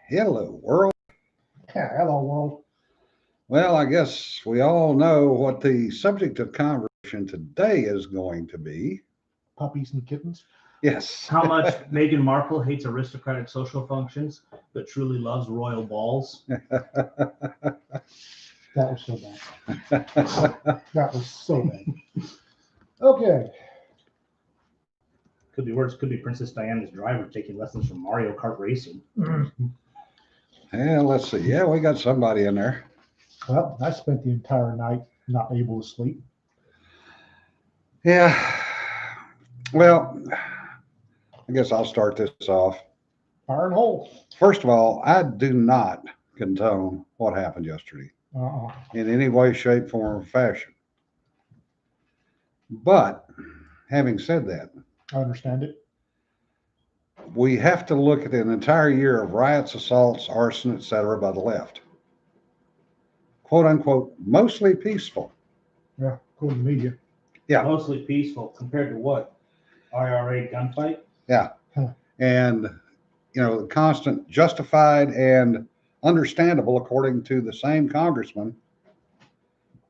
Hello, world. Yeah, hello, world. Well, I guess we all know what the subject of conversation today is going to be. Puppies and kittens. Yes. How much Meghan Markle hates aristocratic social functions, but truly loves royal balls. That was so bad. That was so bad. Okay. Could be worse. Could be Princess Diana's driver taking lessons from Mario Kart racing. Yeah, let's see. Yeah, we got somebody in there. Well, I spent the entire night not able to sleep. Yeah. Well, I guess I'll start this off. Fire and hole. First of all, I do not condone what happened yesterday Uh-uh. in any way, shape, form, or fashion. But having said that, I understand it. we have to look at an entire year of riots, assaults, arson, etc. by the left. Quote unquote, mostly peaceful. Yeah, according to the media. Yeah. Mostly peaceful compared to what? IRA gunfight? Yeah. And, the constant justified and understandable according to the same congressman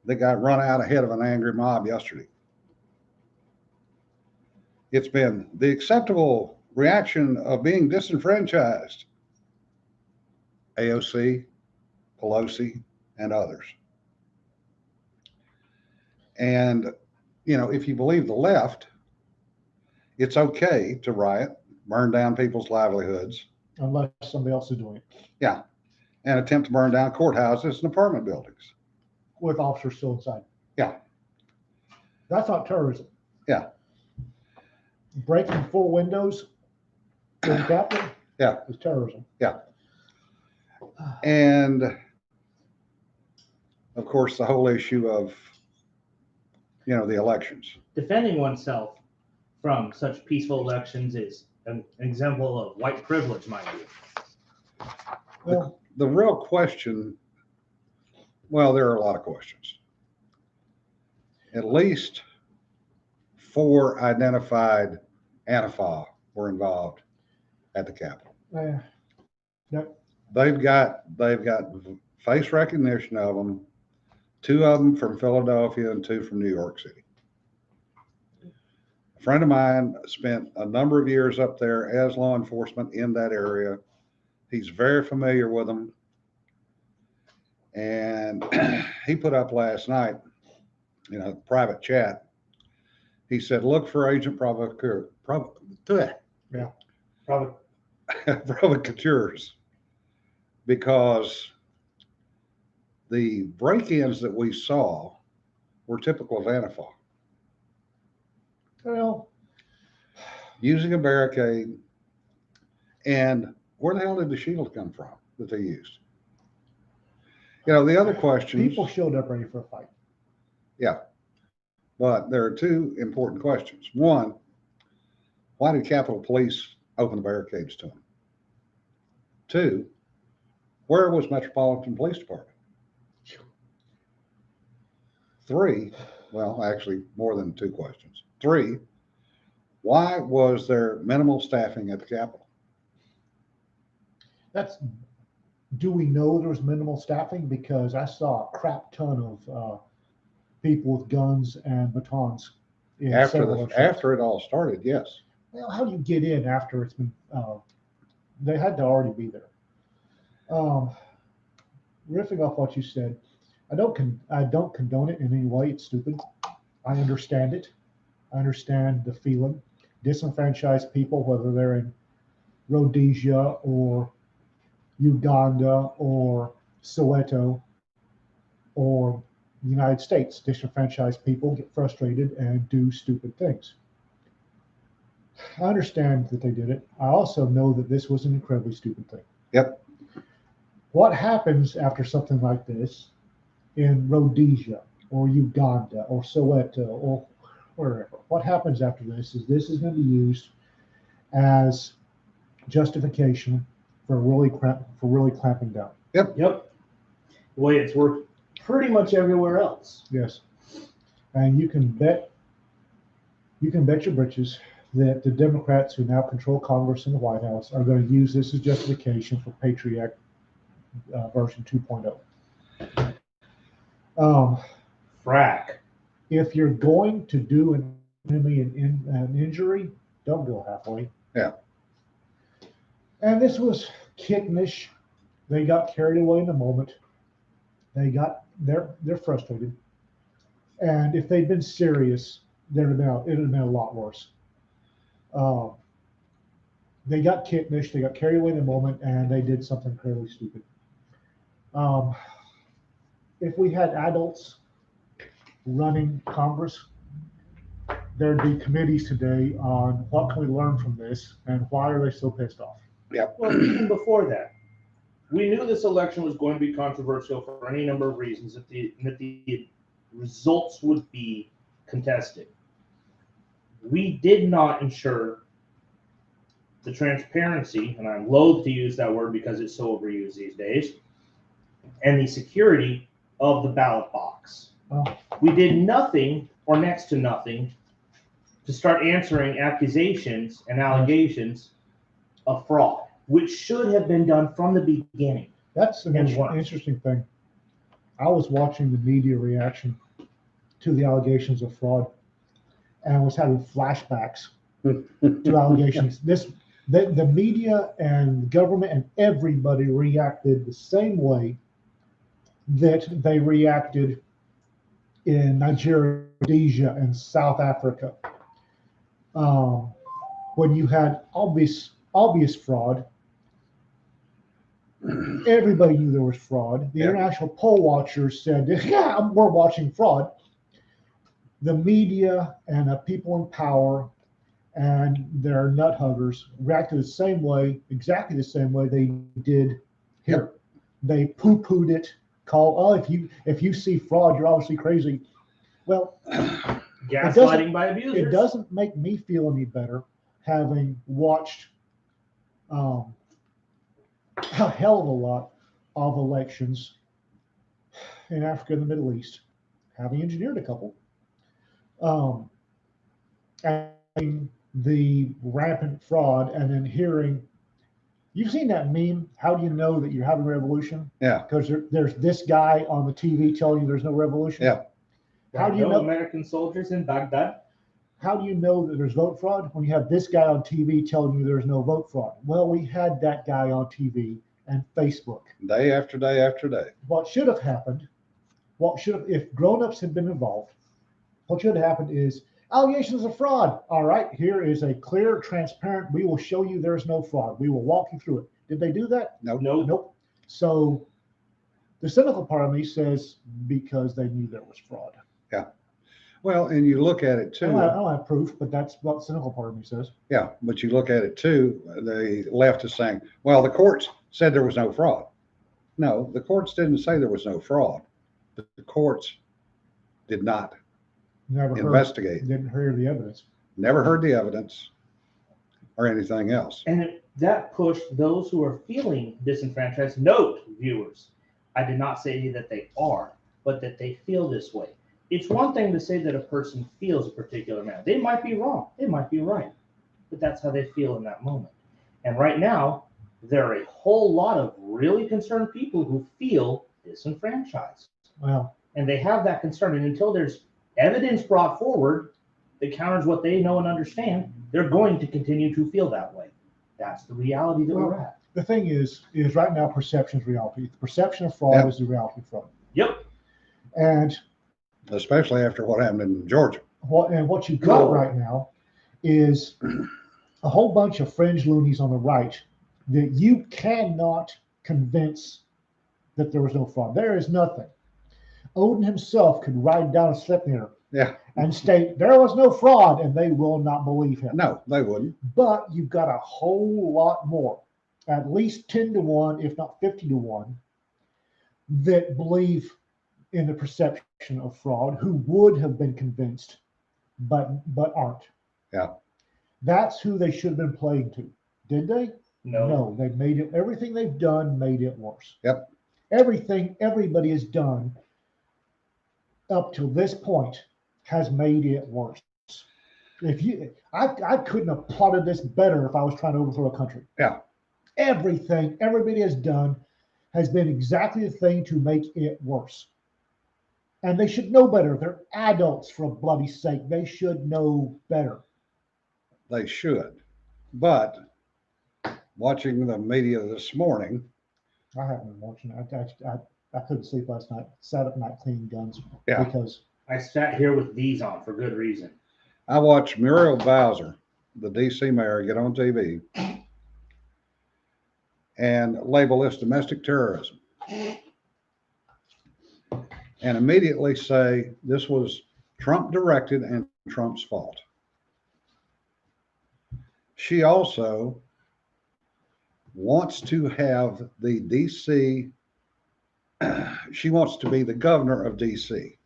that got run out ahead of an angry mob yesterday. It's been the acceptable reaction of being disenfranchised. AOC, Pelosi, and others. And, if you believe the left, it's okay to riot, burn down people's livelihoods, Unless somebody else is doing it. yeah, and attempt to burn down courthouses and apartment buildings. With officers still inside. Yeah. That's not terrorism. Yeah. Breaking 4 windows in the Capitol. Yeah. Is terrorism. Yeah. And of course, the whole issue of, the elections. Defending oneself from such peaceful elections is an example of white privilege, mind you. Well, The real question, well, there are a lot of questions. At least 4 identified Antifa were involved at the Capitol. They've got face recognition of them. 2 of them from Philadelphia and 2 from New York City. A friend of mine spent a number of years up there as law enforcement in that area. He's very familiar with them. And he put up last night, private chat. He said, look for Agent Provocateurs. Provocateurs. Because the break-ins that we saw were typical of Antifa. well, Using a barricade. And where the hell did the shield come from that they used? The other questions. people showed up ready for a fight. Yeah. But there are 2 important questions. One, why did Capitol Police open the barricades to them? 2, where was Metropolitan Police Department? 3, well, actually more than 2 questions. 3, why was there minimal staffing at the Capitol? Do we know there was minimal staffing? Because I saw a crap ton of people with guns and batons. After it all started, yes. Well, how do you get in after it's been? They had to already be there. Riffing off what you said, I don't condone it in any way. It's stupid. I understand it. I understand the feeling. Disenfranchised people, whether they're in Rhodesia or Uganda or Soweto or the United States, disenfranchised people get frustrated and do stupid things. I understand that they did it. I also know that this was an incredibly stupid thing. Yep. What happens after something like this in Rhodesia or Uganda or Soweto or wherever? What happens after this is going to be used as justification for really clamping down. Yep. The way it's worked pretty much everywhere else. Yes, and you can bet your britches that the Democrats who now control Congress and the White House are going to use this as justification for Patriot Act version 2.0. Frack. If you're going to do an enemy an injury, don't go halfway. Yeah. And this was kittenish. They got carried away in the moment. They're frustrated. And if they'd been serious, it'd have been a lot worse. They got kittenish. They got carried away in the moment, and they did something incredibly stupid. If we had adults running Congress, there'd be committees today on what can we learn from this and why are they so pissed off. Well, even before that, we knew this election was going to be controversial for any number of reasons, that the results would be contested. We did not ensure the transparency, and I'm loath to use that word because it's so overused these days, and the security of the ballot box. Oh. We did nothing or next to nothing to start answering accusations and allegations of fraud, which should have been done from the beginning. That's an And what? interesting thing. I was watching the media reaction to the allegations of fraud and was having flashbacks to allegations. The media and government and everybody reacted the same way that they reacted in Nigeria, Rhodesia, and South Africa. When you had obvious fraud, everybody knew there was fraud. The international poll watchers said, yeah, we're watching fraud. The media and the people in power and their nut huggers reacted the same way, exactly the same way they did here. They poo-pooed it, if you see fraud, you're obviously crazy. Well, Gaslighting by abusers. it doesn't make me feel any better having watched a hell of a lot of elections in Africa and the Middle East, having engineered a couple. And the rampant fraud, and then hearing, you've seen that meme, how do you know that you're having a revolution? Yeah. Because there's this guy on the TV telling you there's no revolution. Yeah. How do you no know? American soldiers in Baghdad? How do you know that there's vote fraud when you have this guy on TV telling you there's no vote fraud? Well, we had that guy on TV and Facebook. Day after day after day. What should have happened, if grown-ups had been involved, what should have happened is allegations of fraud. All right, here is a clear, transparent, we will show you there's no fraud. We will walk you through it. Did they do that? No. Nope. So the cynical part of me says because they knew there was fraud. Well, and you look at it I too. don't have proof, but that's what the cynical part of me says. Yeah, but you look at it too, the left is saying, well, the courts said there was no fraud. No, the courts didn't say there was no fraud. The courts did not investigate, Didn't hear the evidence. never heard the evidence or anything else. And that pushed those who are feeling disenfranchised. Note, viewers, I did not say that they are, but that they feel this way. It's one thing to say that a person feels a particular manner. They might be wrong. They might be right. But that's how they feel in that moment. And right now, there are a whole lot of really concerned people who feel disenfranchised. Well, And they have that concern. And until there's evidence brought forward that counters what they know and understand, they're going to continue to feel that way. That's the reality that we're at. the thing is right now perception is reality. The perception of fraud is the reality of fraud. Yep. And Especially after what happened in Georgia. what you've got right now is a whole bunch of fringe loonies on the right that you cannot convince that there was no fraud. There is nothing. Odin himself could ride down a Sleipnir and state there was no fraud, and they will not believe him. No, they wouldn't. But you've got a whole lot more, at least 10 to 1, if not 50 to 1, that believe in the perception of fraud, who would have been convinced, but aren't. Yeah. That's who they should have been playing to. Did they? No. They made it, everything they've done made it worse. Yep. Everything everybody has done up to this point has made it worse. I couldn't have plotted this better if I was trying to overthrow a country. Yeah. Everything everybody has done has been exactly the thing to make it worse. And they should know better. They're adults, for bloody sake. They should know better. They should. But watching the media this morning, I haven't been watching it. I couldn't sleep last night. Sat up night cleaning guns Yeah. because I sat here with these on for good reason. I watched Muriel Bowser, the DC mayor, get on TV and label this domestic terrorism and immediately say this was Trump directed and Trump's fault. She also wants to have the DC, she wants to be the governor of DC.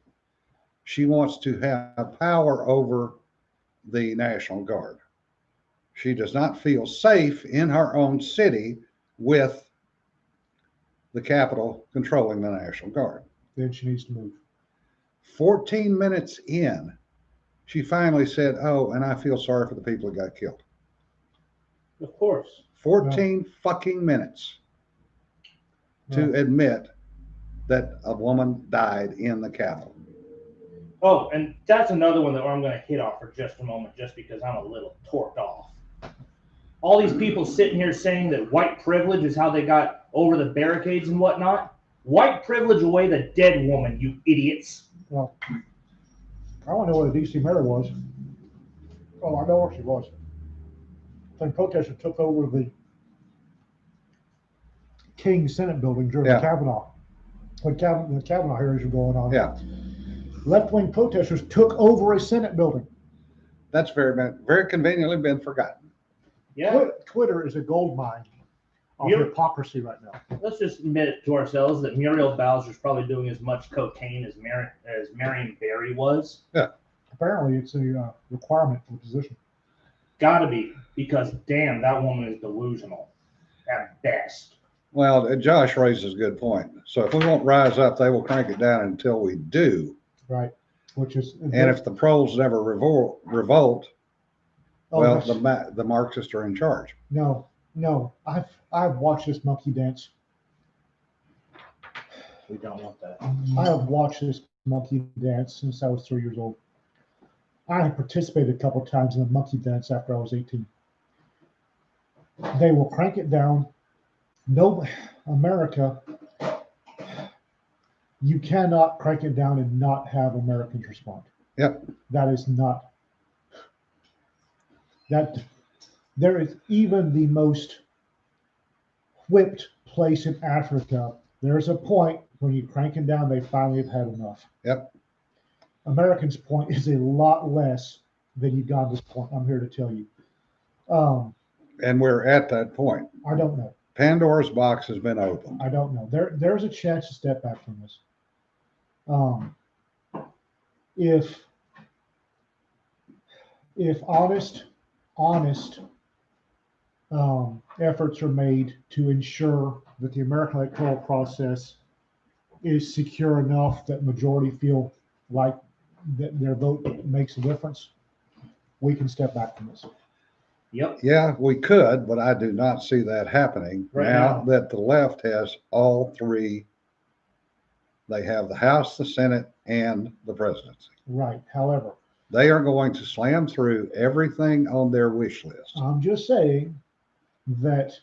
She wants to have power over the National Guard. She does not feel safe in her own city with the Capitol controlling the National Guard. then she needs to move. 14 minutes in, she finally said, "Oh, and I feel sorry for the people that got killed." Of course. 14 fucking minutes to admit that a woman died in the Capitol. Oh, and that's another one that I'm going to hit off for just a moment, just because I'm a little torqued off. All these people sitting here saying that white privilege is how they got over the barricades and whatnot. White privilege away the dead woman, you idiots. Well, I want to know where the DC mayor was. Oh, I know where she was. When protesters took over the King Senate building during the Kavanaugh, when the Kavanaugh hearings were going on. Yeah. Left-wing protesters took over a Senate building. That's very conveniently been forgotten. Yeah. Twitter is a gold mine of hypocrisy right now. Let's just admit it to ourselves that Muriel Bowser is probably doing as much cocaine as Marion Barry was. Yeah. Apparently, it's a requirement for the position. Gotta be, because damn, that woman is delusional at best. Well, Josh raises a good point. So if we won't rise up, they will crank it down until we do. Right. Which is, and if the proles never revolt, well, the Marxists are in charge. No, I've watched this monkey dance. We don't want that. I have watched this monkey dance since I was 3 years old. I have participated a couple of times in a monkey dance after I was 18. They will crank it down. No, America, you cannot crank it down and not have Americans respond. Yep. That is not, that there is even the most whipped place in Africa. There's a point when you crank it down, they finally have had enough. Yep. Americans' point is a lot less than Uganda's point. I'm here to tell you. And we're at that point. I don't know. Pandora's box has been opened. I don't know. There's a chance to step back from this. If honest efforts are made to ensure that the American electoral process is secure enough that majority feel like that their vote makes a difference, we can step back from this. Yep. Yeah, we could, but I do not see that happening Right now now. that the left has all three. They have the House, the Senate, and the presidency. Right. However, they are going to slam through everything on their wish list. I'm just saying that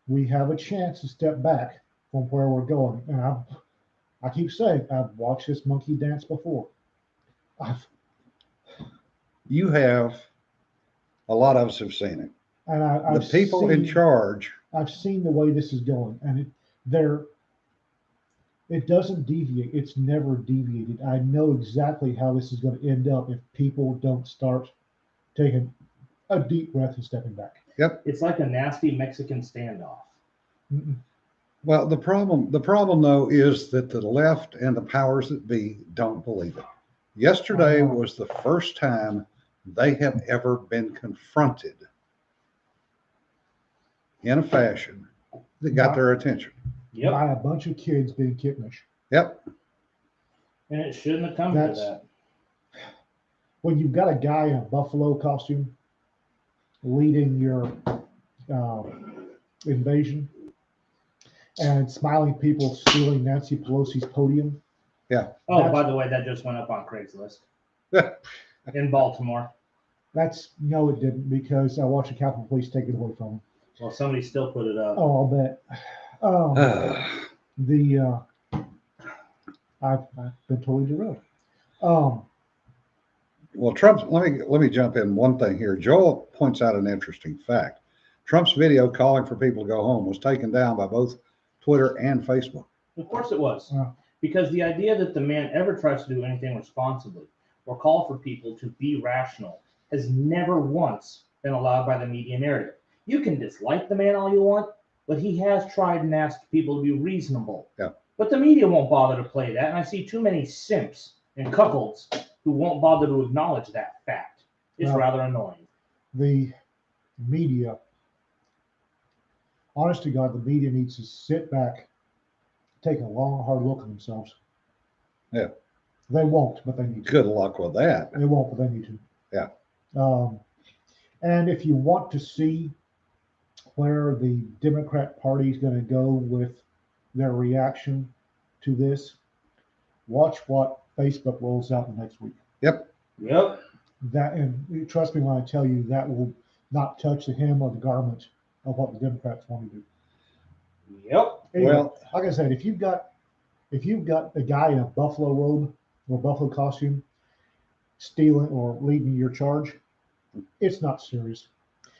we have a chance to step back from where we're going. And I keep saying, I've watched this monkey dance before. You have, a lot of us have seen it. And I've the people in charge. I've seen the way this is going, and it doesn't deviate. It's never deviated. I know exactly how this is going to end up if people don't start taking a deep breath and stepping back. Yep. It's like a nasty Mexican standoff. Mm-mm. Well, the problem though is that the left and the powers that be don't believe it. Yesterday was the first time they have ever been confronted in a fashion that got their attention. Yep. By a bunch of kids being kittenish. Yep. And it shouldn't have come to that. when you've got a guy in a buffalo costume leading your invasion and smiling people stealing Nancy Pelosi's podium. Oh, That's- by the way, that just went up on Craigslist in Baltimore. No, it didn't, because I watched the Capitol Police take it away from him. Well, somebody still put it up. Oh, I'll bet. I've been totally derailed. Well, Trump's, let me jump in one thing here. Joel points out an interesting fact. Trump's video calling for people to go home was taken down by both Twitter and Facebook. Of course it was. Yeah. Because the idea that the man ever tries to do anything responsibly or call for people to be rational has never once been allowed by the media narrative. You can dislike the man all you want, but he has tried and asked people to be reasonable. Yeah. But the media won't bother to play that, and I see too many simps and cuckolds who won't bother to acknowledge that fact. It's No. rather annoying. The media, honest to God, the media needs to sit back, take a long, hard look at themselves. Yeah. They won't, but they need to. Good luck with that. They won't, but they need to. Yeah. And if you want to see where the Democrat Party is going to go with their reaction to this, watch what Facebook rolls out next week. Yep. That, and trust me when I tell you, that will not touch the hem or the garment of what the Democrats want to do. Yep. Anyway, Well, like I said, if you've got a guy in a buffalo robe or buffalo costume stealing or leading your charge, it's not serious.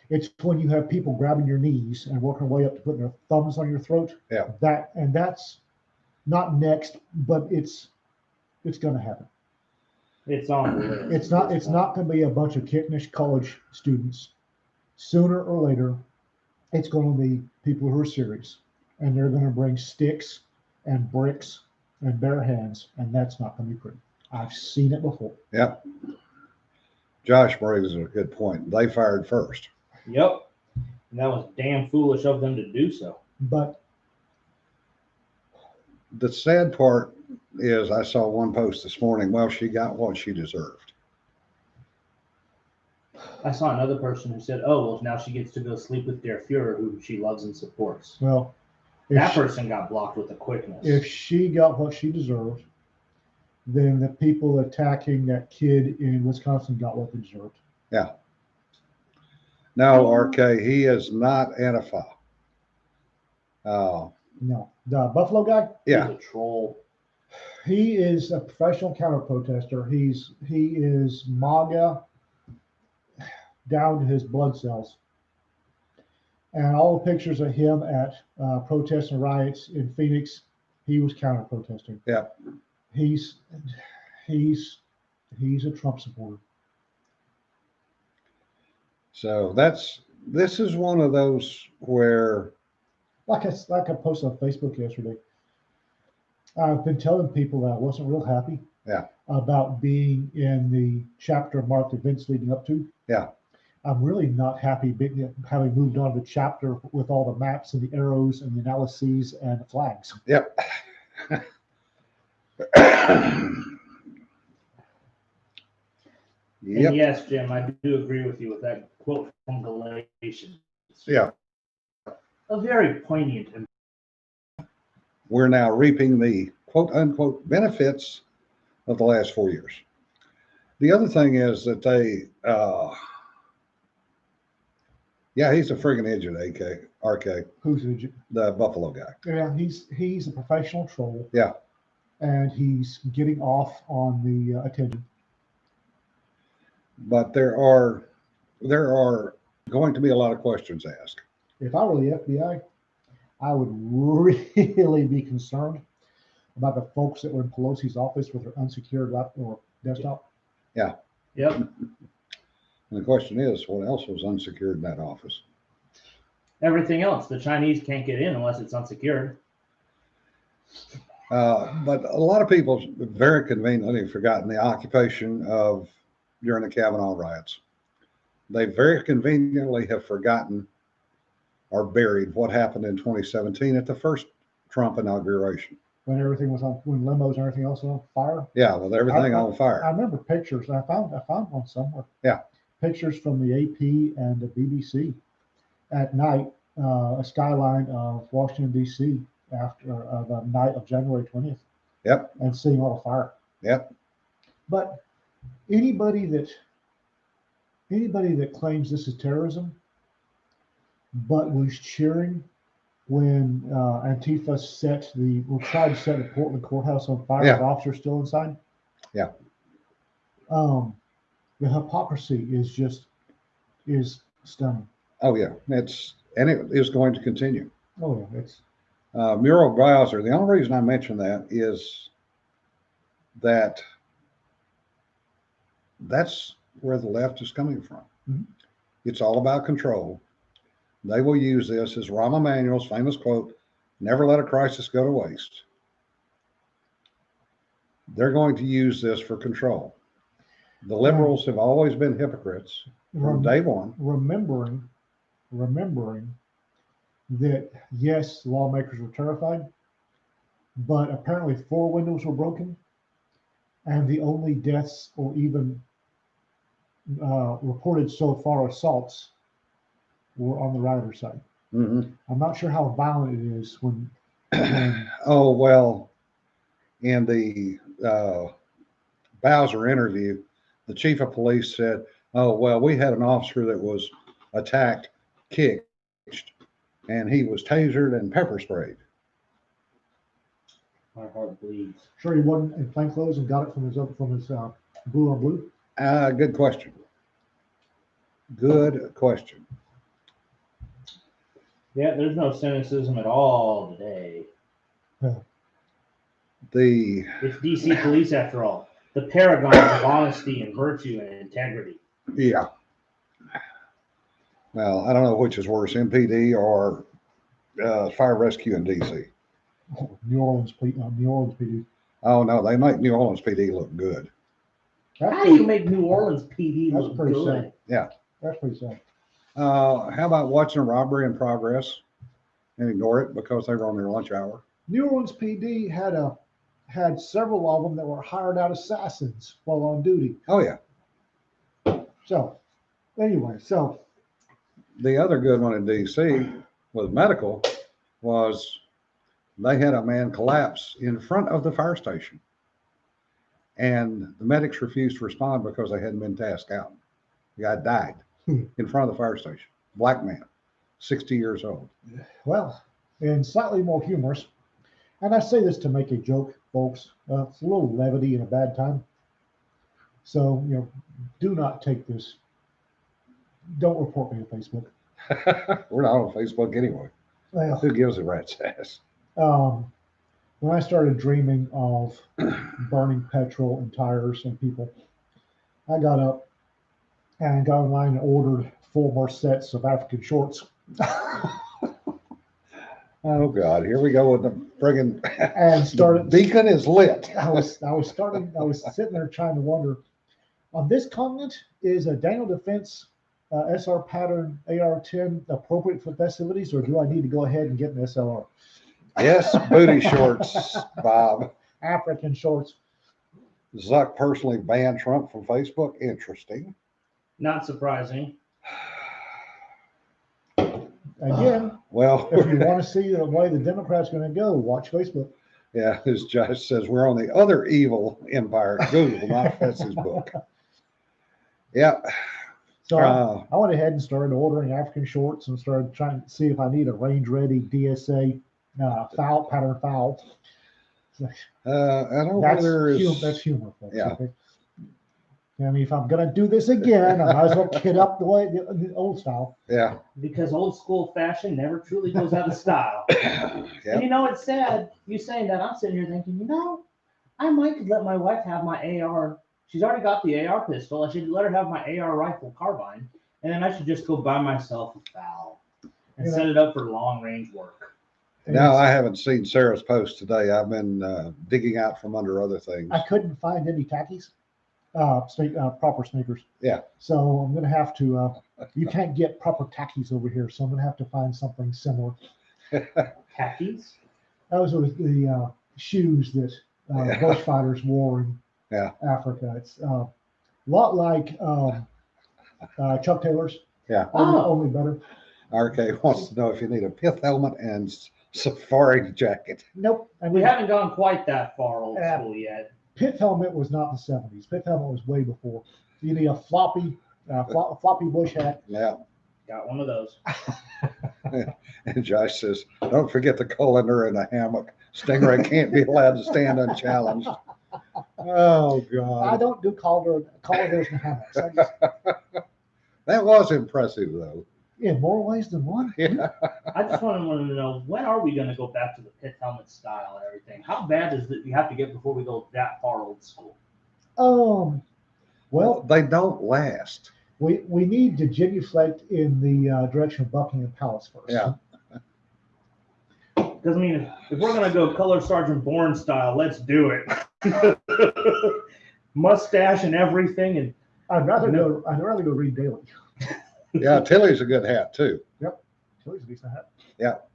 It's when you have people grabbing your knees and working their way up to putting their thumbs on your throat. Yeah. That's not next, but it's going to happen. It's on the list. It's not going to be a bunch of Kittenish college students. Sooner or later, it's going to be people who are serious, and they're going to bring sticks and bricks and bare hands, and that's not going to be pretty. I've seen it before. Yep. Josh brings a good point. They fired first. Yep. And that was damn foolish of them to do so. But The sad part is I saw one post this morning. Well, she got what she deserved. I saw another person who said, "Oh, well, now she gets to go sleep with Der Fuhrer, who she loves and supports." well, That person got blocked with a quickness. if she got what she deserved, then the people attacking that kid in Wisconsin got what they deserved. No, RK, he is not Antifa. No, the Buffalo guy, Yeah. He's a troll. he is a professional counter protester. He is MAGA down to his blood cells. And all the pictures of him at protests and riots in Phoenix, he was counter protesting. Yeah. He's a Trump supporter. So this is one of those where, Like I posted on Facebook yesterday. I've been telling people that I wasn't real happy. Yeah. About being in the chapter marked events leading up to. Yeah. I'm really not happy having moved on to the chapter with all the maps and the arrows and the analyses and the flags. yep. And Yep. yes, Jim, I do agree with you with that quote from Galatians. Yeah. A very poignant and We're now reaping the quote unquote benefits of the last 4 years. The other thing is that he's a friggin' idiot, RK, Who's the Buffalo guy. yeah, he's a professional troll. Yeah. And he's getting off on the attention. But there are going to be a lot of questions asked. If I were the FBI, I would really be concerned about the folks that were in Pelosi's office with their unsecured laptop or desktop. yep. And the question is, what else was unsecured in that office? Everything else, the Chinese can't get in unless it's unsecured. But a lot of people very conveniently have forgotten the occupation of during the Kavanaugh riots. They very conveniently have forgotten or buried what happened in 2017 at the first Trump inauguration. when everything was on, when limos and everything else was on fire. Yeah, with everything on I fire. remember pictures. I found one somewhere. Yeah. Pictures from the AP and the BBC at night, a skyline of Washington D.C. after the night of January 20th. Yep. And seeing all the fire. Yep. But anybody that claims this is terrorism, but was cheering when Antifa tried to set the Portland courthouse on fire Yeah. with officers still inside. Yeah. The hypocrisy is stunning. Oh yeah, it is going to continue. Oh yeah, it's Muriel Bowser. The only reason I mention that is that that's where the left is coming from. Mhm. It's all about control. They will use this as Rahm Emanuel's famous quote, "Never let a crisis go to waste." They're going to use this for control. The liberals have always been hypocrites from day one. remembering that yes, lawmakers were terrified, but apparently 4 windows were broken, and the only deaths or even reported so far assaults were on the rider side. Mhm. I'm not sure how violent it is when Oh, well, in the Bowser interview, the chief of police said, "Oh, well, we had an officer that was attacked, kicked, and he was tasered and pepper sprayed." My heart bleeds. sure he wasn't in plain clothes and got it from his blue on blue. Good question. Good question. Yeah, there's no cynicism at all today. The It's DC police, after all, the paragons of honesty and virtue and integrity. Yeah. Well, I don't know which is worse, MPD or fire rescue in DC. New Orleans PD. Oh no, they make New Orleans PD look good. How do you make New Orleans PD That's look pretty good? sad. That's pretty sad. How about watching a robbery in progress and ignore it because they were on their lunch hour? New Orleans PD had several of them that were hired out assassins while on duty. Oh yeah. So anyway, The other good one in DC with medical was they had a man collapse in front of the fire station. And the medics refused to respond because they hadn't been tasked out. The guy died in front of the fire station. Black man, 60 years old. well, and slightly more humorous, and I say this to make a joke, folks. It's a little levity in a bad time. So, do not take this. Don't report me on Facebook. We're not on Facebook anyway. Well, Who gives a rat's ass? when I started dreaming of burning petrol and tires and people, I got up and got online and ordered 4 more sets of African shorts. Oh God, here we go with the friggin' And started. The beacon is lit. I was sitting there trying to wonder, on this continent, is a Daniel Defense SR pattern AR-10 appropriate for festivities, or do I need to go ahead and get an SLR? Yes, booty shorts, Bob. African shorts. Zuck personally banned Trump from Facebook. Interesting. Not surprising. Again, Well, if you want to see the way the Democrats are going to go, watch Facebook. yeah, as Josh says, we're on the other evil empire, Google, not Fetsy's book. Yeah. So I went ahead and started ordering African shorts and started trying to see if I need a range-ready DSA pattern foul. I don't know there That's is. humor, folks. Yeah. Okay? I mean, if I'm going to do this again, I might as well kid up the old style. Yeah. Because old school fashion never truly goes out of style. Yeah. And it's sad, you saying that, I'm sitting here thinking, I might let my wife have my AR. She's already got the AR pistol. I should let her have my AR rifle carbine. And then I should just go buy myself a FAL and set it up for long range work. Now, I haven't seen Sarah's post today. I've been digging out from under other things. I couldn't find any khakis, proper sneakers. Yeah. So I'm going to have to, you can't get proper khakis over here. So I'm going to have to find something similar. Khakis? That was the shoes that Yeah. bush fighters wore in Yeah. Africa. It's a lot like Chuck Taylor's, Yeah. only better. RK wants to know if you need a pith helmet and safari jacket. Nope. I We mean, haven't gone quite that far old Yeah. school yet. pith helmet was not the 70s. Pith helmet was way before. You need a floppy bush hat. Yeah. Got one of those. And Josh says, don't forget the colander and the hammock. Stingray can't be allowed to stand unchallenged. Oh, I God. don't do collars and hammocks. I just, That was impressive, though. in more ways than one. Yeah. I just want to know, when are we going to go back to the pith helmet style and everything? How bad is it we have to get before we go that far old school? Well, They don't last. we need to genuflect in the direction of Buckingham Palace first. Yeah. Because, I mean, if we're going to go Color Sergeant Bourne style, let's do it. Mustache and everything. And I'd rather go read Daily. Yeah, Tilly's a good hat, too. Tilly's a decent hat.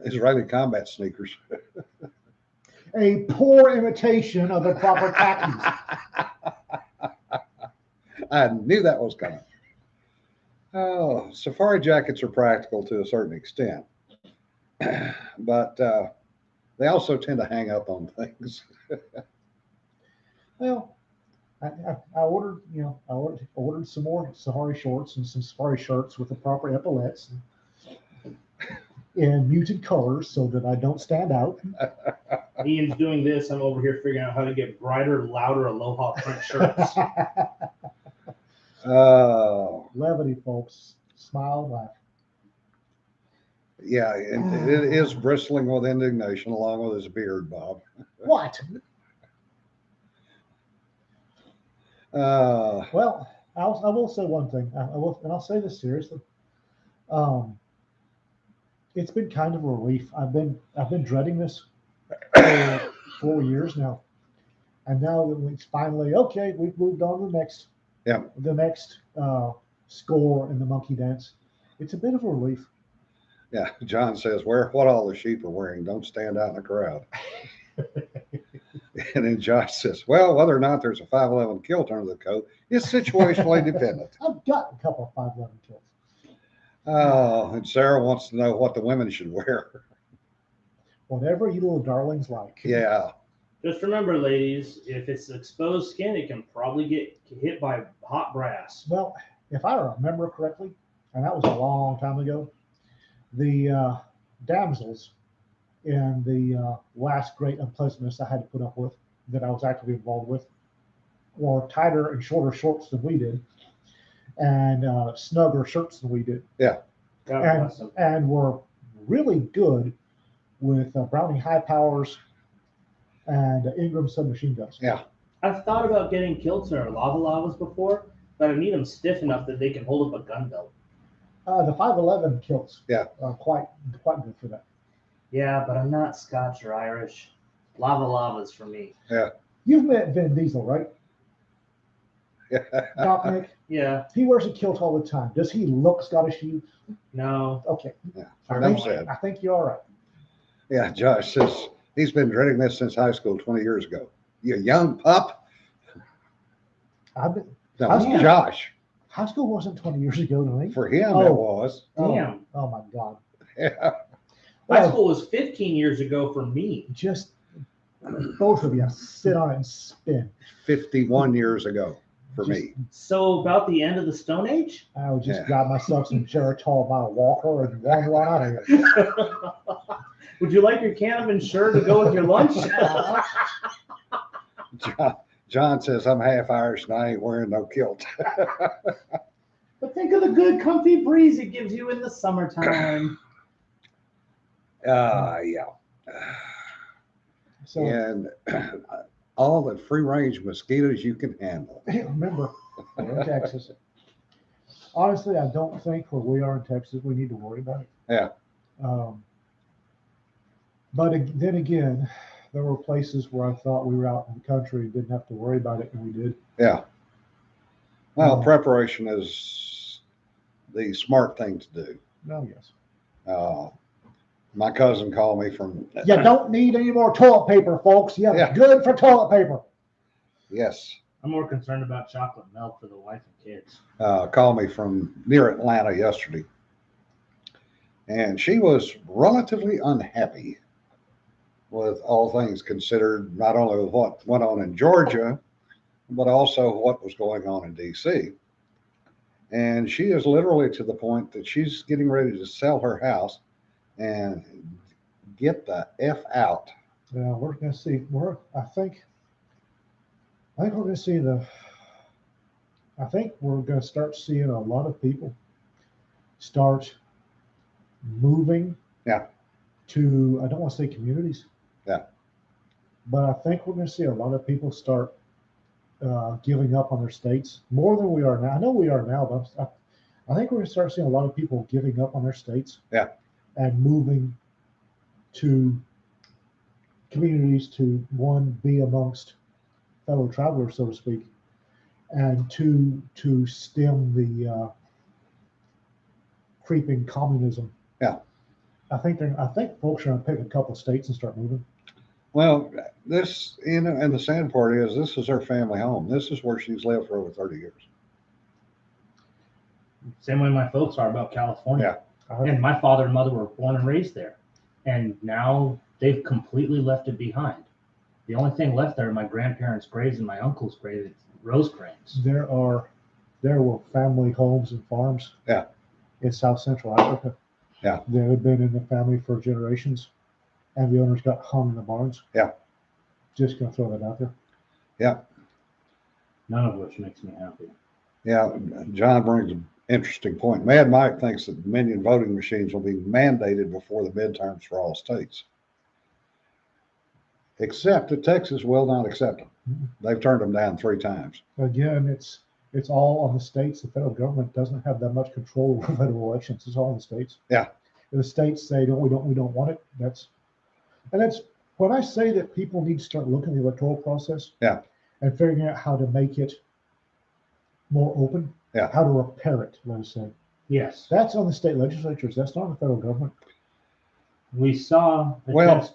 Israeli combat sneakers. A poor imitation of the proper khakis. I knew that was coming. Oh, safari jackets are practical to a certain extent, but they also tend to hang up on things. Well, I ordered, I ordered some more safari shorts and some safari shirts with the proper epaulets in muted colors so that I don't stand out. Ian's doing this. I'm over here figuring out how to get brighter, louder Aloha print shirts. Oh, Levity, folks. Smile, laugh. yeah, it is bristling with indignation along with his beard, Bob. What? Well, I will say one thing. I will, and I'll say this seriously. It's been kind of a relief. I've been dreading this for 4 years now, and now that it's finally okay, we've moved on to the next. Yeah. The next score in the monkey dance. It's a bit of a relief. Yeah, John says, wear what all the sheep are wearing. Don't stand out in the crowd. And then Josh says, well, whether or not there's a 511 kilt under the coat is situationally dependent. I've got a couple of 511 kills. Oh, and Sarah wants to know what the women should wear. Whatever you little darlings like. Yeah. Just remember, ladies, if it's exposed skin, it can probably get hit by hot brass. Well, if I remember correctly, and that was a long time ago, the damsels in the last great unpleasantness I had to put up with, that I was actively involved with, wore tighter and shorter shorts than we did, and snugger shirts than we did, God bless them. and were really good with Browning high powers and Ingram submachine guns. Yeah. I've thought about getting kilts or lava lavas before, but I need them stiff enough that they can hold up a gun belt. The 511 kilts Yeah. are quite good for that. Yeah, but I'm not Scotch or Irish. Lava lavas for me. You've met Vin Diesel, right? Doc Nick? Yeah, He wears a kilt all the time. Does he look Scottish to you? no. Okay. Yeah, I enough think, said. I think you're all right. Yeah, Josh says he's been dreading this since high school 20 years ago. You young pup? I've been, No, How's it's that? Josh. high school wasn't 20 years ago to me. For him, Oh. it was. Damn. Oh my God. Yeah. High Well, school was 15 years ago for me. just both of you sit on it and spin. 51 years ago for me. So about the end of the Stone Age? I would just Yeah. grab myself some Geritol by a walker and wander on out of here. Would you like your can of Ensure to go with your lunch? John says, I'm half Irish and I ain't wearing no kilt. But think of the good comfy breeze it gives you in the summertime. Yeah. So And all the free range mosquitoes you can handle. remember, we're in Texas. Honestly, I don't think where we are in Texas, we need to worry about it. Yeah. Then again, there were places where I thought we were out in the country and didn't have to worry about it, and we did. Yeah. Well, Yeah. preparation is the smart thing to do. No, yes. My cousin called me from, You don't need any more toilet paper, folks. Yeah, Yeah. good for toilet paper. yes, I'm more concerned about chocolate milk for the wife and kids. called me from near Atlanta yesterday. And she was relatively unhappy with all things considered, not only with what went on in Georgia, but also what was going on in DC. And she is literally to the point that she's getting ready to sell her house and get the F out. Yeah, we're gonna see. I think we're gonna see I think we're gonna start seeing a lot of people start moving. Yeah. To, I don't want to say communities. Yeah. But I think we're gonna see a lot of people start giving up on their states more than we are now. I know we are now, but I think we're gonna start seeing a lot of people giving up on their states. Yeah. And moving to communities to, one, be amongst fellow travelers, so to speak, and two, to stem the creeping communism. Yeah. I think folks are gonna pick a couple of states and start moving. Well, this, you know, and the sad part is this is her family home. This is where she's lived for over 30 years. Same way my folks are about California. Yeah. And my father and mother were born and raised there. And now they've completely left it behind. The only thing left there are my grandparents' graves and my uncle's grave. It's Rosecrans. There were family homes and farms. Yeah. In South Central Africa. Yeah. That had been in the family for generations, and the owners got hung in the barns. Yeah. Just gonna throw that out there. Yeah. None of which makes me happy. Yeah. John brings an interesting point. Mad Mike thinks that Dominion voting machines will be mandated before the midterms for all states. Except that Texas will not accept them. They've turned them down 3 times. Again, it's all on the states. The federal government doesn't have that much control over federal elections. It's all in the states. Yeah. If the states say no, we don't want it. That's when I say that people need to start looking at the electoral process. Yeah. And figuring out how to make it more open. Yeah. How to repair it, let us say. Yes. That's on the state legislatures. That's not on the federal government. We saw Well- attempts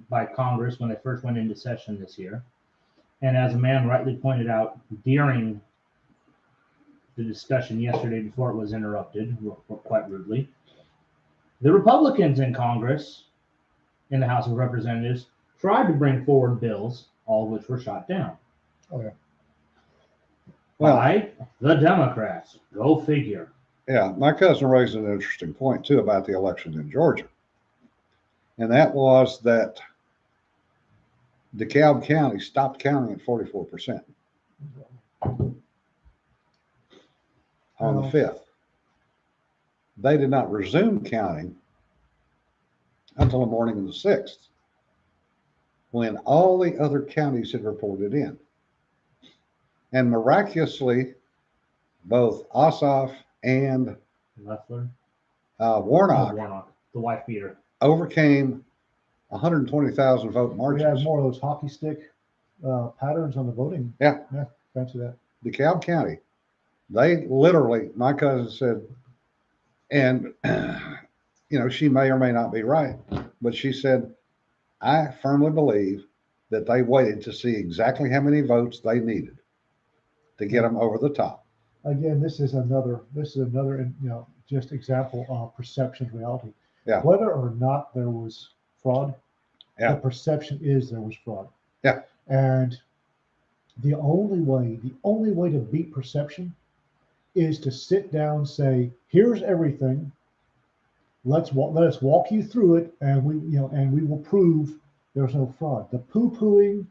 by Congress when they first went into session this year. And as a man rightly pointed out during the discussion yesterday before it was interrupted quite rudely, the Republicans in Congress, in the House of Representatives, tried to bring forward bills, all of which were shot down. Oh, yeah. Well, By the Democrats. Go figure. yeah, my cousin raised an interesting point too about the election in Georgia. And that was that DeKalb County stopped counting at 44% on the 5th. They did not resume counting until the morning of the 6th, when all the other counties had reported in. And miraculously, both Ossoff and Loeffler. Warnock Warnock, the wife beater. overcame 120,000 vote We margins. have more of those hockey stick patterns on the voting. Yeah. Yeah, fancy that. DeKalb County, they literally, my cousin said, and you know, she may or may not be right, but she said, I firmly believe that they waited to see exactly how many votes they needed to get them over the top. Again, this is another, just example of perception reality. Yeah. Whether or not there was fraud, Yeah. the perception is there was fraud. Yeah. And the only way to beat perception is to sit down and say, here's everything. Let us walk you through it, and we will prove there's no fraud. The poo-pooing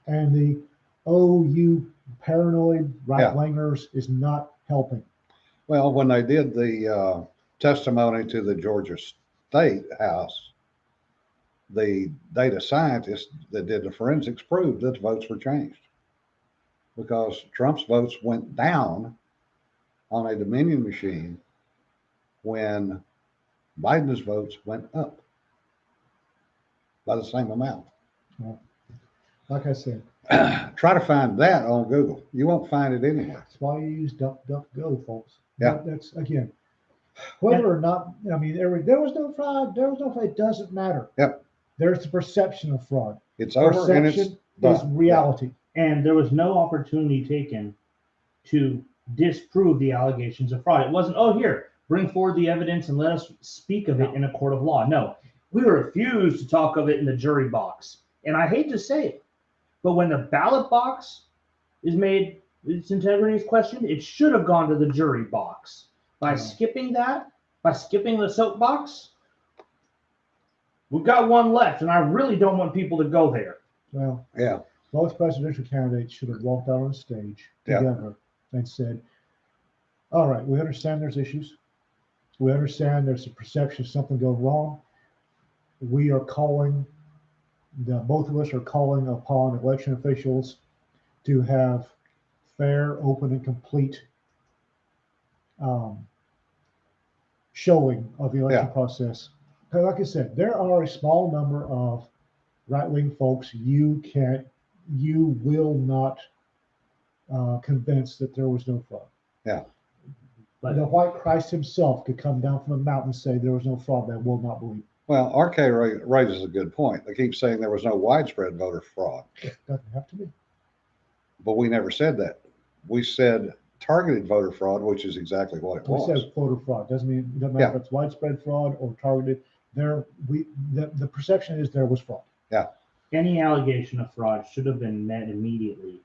and the you paranoid right-wingers is not helping. Well, when they did the testimony to the Georgia State House, the data scientists that did the forensics proved that the votes were changed because Trump's votes went down on a Dominion machine when Biden's votes went up by the same amount. Like I said, Try to find that on Google. You won't find it anywhere. that's why you use DuckDuckGo, folks. Yeah. That's, again, Whether or not, I mean, there was no fraud, there was no fraud, it doesn't matter. Yep. There's the perception of fraud. It's over and it's Perception is done. reality. And there was no opportunity taken to disprove the allegations of fraud. It wasn't, oh, here, bring forward the evidence and let us speak of it in a court of law. No, we refused to talk of it in the jury box. And I hate to say it, but when the ballot box is made, its integrity is questioned, it should have gone to the jury box. By skipping that, by skipping the soapbox, we've got one left, and I really don't want people to go there. Well, Yeah. both presidential candidates should have walked out on stage Yeah. together and said, all right, we understand there's issues. We understand there's a perception of something going wrong. We are calling, both of us are calling upon election officials to have fair, open, and complete showing of the election Yeah. process. Because like I said, there are a small number of right-wing folks you will not convince that there was no fraud. Yeah. But The white Christ himself could come down from the mountain and say there was no fraud. They will not believe. Well, RK raises a good point. They keep saying there was no widespread voter fraud, It doesn't have to be. but we never said that. We said targeted voter fraud, which is exactly what it We was. said voter fraud. Doesn't mean, it doesn't matter if it's widespread fraud or targeted. The perception is there was fraud. any allegation of fraud should have been met immediately.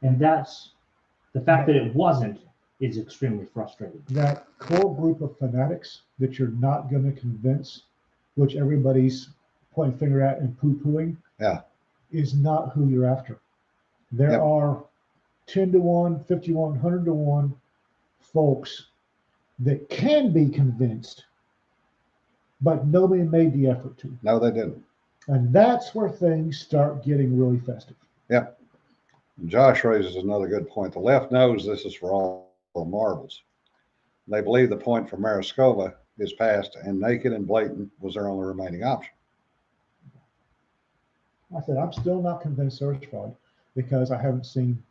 And that's the fact that it wasn't is extremely frustrating. That core group of fanatics that you're not going to convince, which everybody's pointing finger at and poo-pooing, Yeah. is not who you're after. There Yep. are 10 to 1, 50 to 1, 100 to 1 folks that can be convinced, but nobody made the effort to. No, they didn't. And that's where things start getting really festive. Yep. Josh raises another good point. The left knows this is for all the marbles. They believe the point for Mariskova is past and naked and blatant was their only remaining option. I said, I'm still not convinced there was fraud because I haven't seen,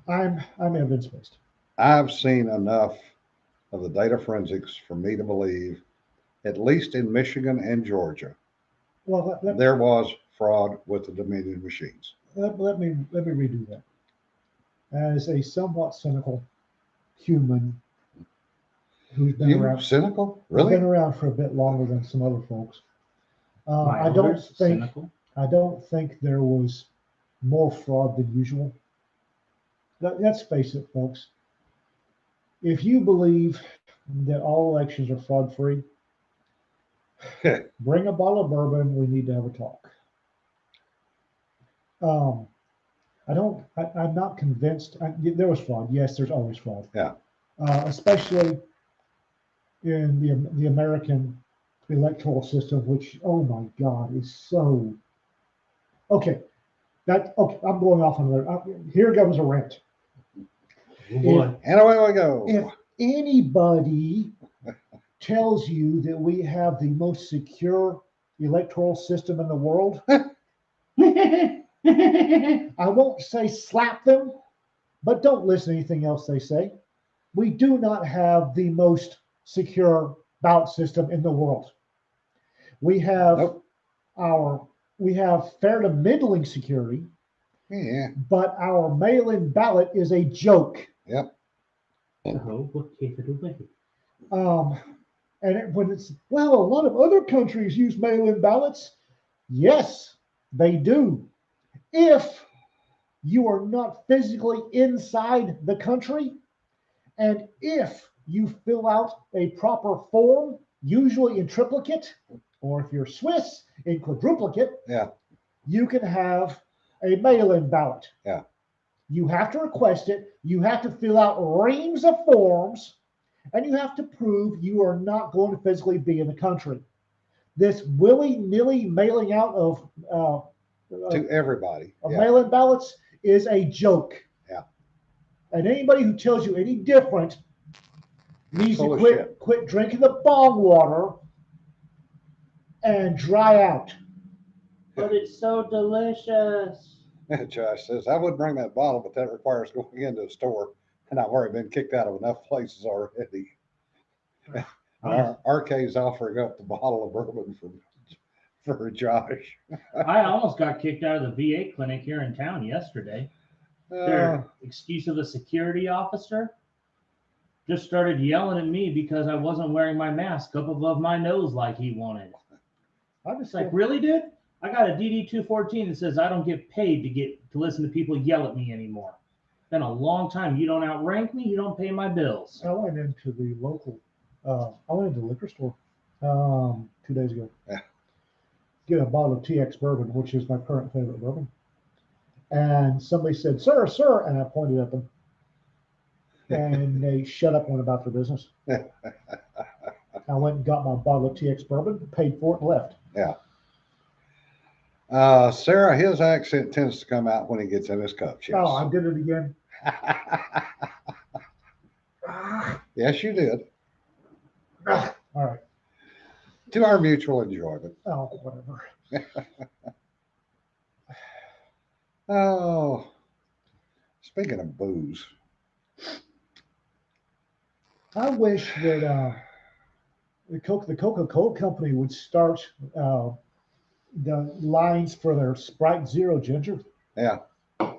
I'm evidence-based. I've seen enough of the data forensics for me to believe, at least in Michigan and Georgia, Well, there was fraud with the Dominion machines. let me redo that. As a somewhat cynical human who's been You around, cynical? been Really? around for a bit longer than some other folks. My I don't elders, think cynical. there was more fraud than usual. Let's face it, folks. If you believe that all elections are fraud-free, bring a bottle of bourbon. We need to have a talk. I'm not convinced. There was fraud. Yes, there's always fraud. Yeah. Especially in the American electoral system, which, oh my God, is so. Okay. Okay. I'm going off on another. Here comes a rant. Oh boy. And away we go. If anybody tells you that we have the most secure electoral system in the world, I won't say slap them, but don't listen to anything else they say. We do not have the most secure ballot system in the world. We have Nope. we have fair to middling security, Yeah. but our mail-in ballot is a joke. Yep. Oh, what gave it away? When it's, well, a lot of other countries use mail-in ballots. Yes, they do. If you are not physically inside the country, and if you fill out a proper form, usually in triplicate, or if you're Swiss, in quadruplicate, Yeah. you can have a mail-in ballot. Yeah. You have to request it. You have to fill out reams of forms, and you have to prove you are not going to physically be in the country. This willy-nilly mailing out of To everybody. Yeah. mail-in ballots is a joke. Yeah. And anybody who tells you any different needs Full to of quit shit. quit drinking the bong water and dry out. But it's so delicious. Josh says, I would bring that bottle, but that requires going into a store, and I've already been kicked out of enough places already. RK's offering up the bottle of bourbon for Josh. I almost got kicked out of the VA clinic here in town yesterday. Their excuse of a security officer just started yelling at me because I wasn't wearing my mask up above my nose like he wanted. I just It's like, really, dude? I got a DD 214 that says I don't get paid to listen to people yell at me anymore. Been a long time. You don't outrank me. You don't pay my bills. I went into the local. I went into the liquor store 2 days ago. Yeah. Get a bottle of TX bourbon, which is my current favorite bourbon. And somebody said, "Sir, sir," and I pointed at them, and they shut up and went about their business. I went and got my bottle of TX bourbon, paid for it, and left. Yeah. Sarah, his accent tends to come out when he gets in his cups. Yes. Oh, I did it again. Yes, you did. All right. To our mutual enjoyment. Oh, whatever. Oh, speaking of booze, I wish that the Coca-Cola company would start the lines for their Sprite Zero Ginger. yeah,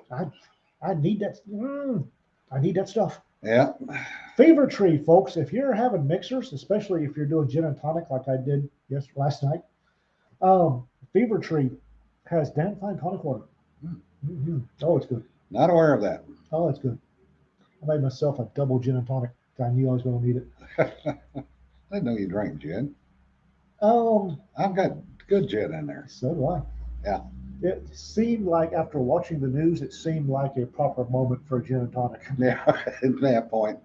I need that. I need that stuff. yeah, Fever Tree, folks. If you're having mixers, especially if you're doing gin and tonic like I did last night, Fever Tree has damn fine tonic water. Mm-hmm. Oh, it's good. not aware of that. Oh, it's good. I made myself a double gin and tonic. I knew I was going to need it. I didn't know you drank gin. Um, I've got good gin in there. So do I. Yeah. It seemed like after watching the news, it seemed like a proper moment for a gin and tonic. Yeah, at that point.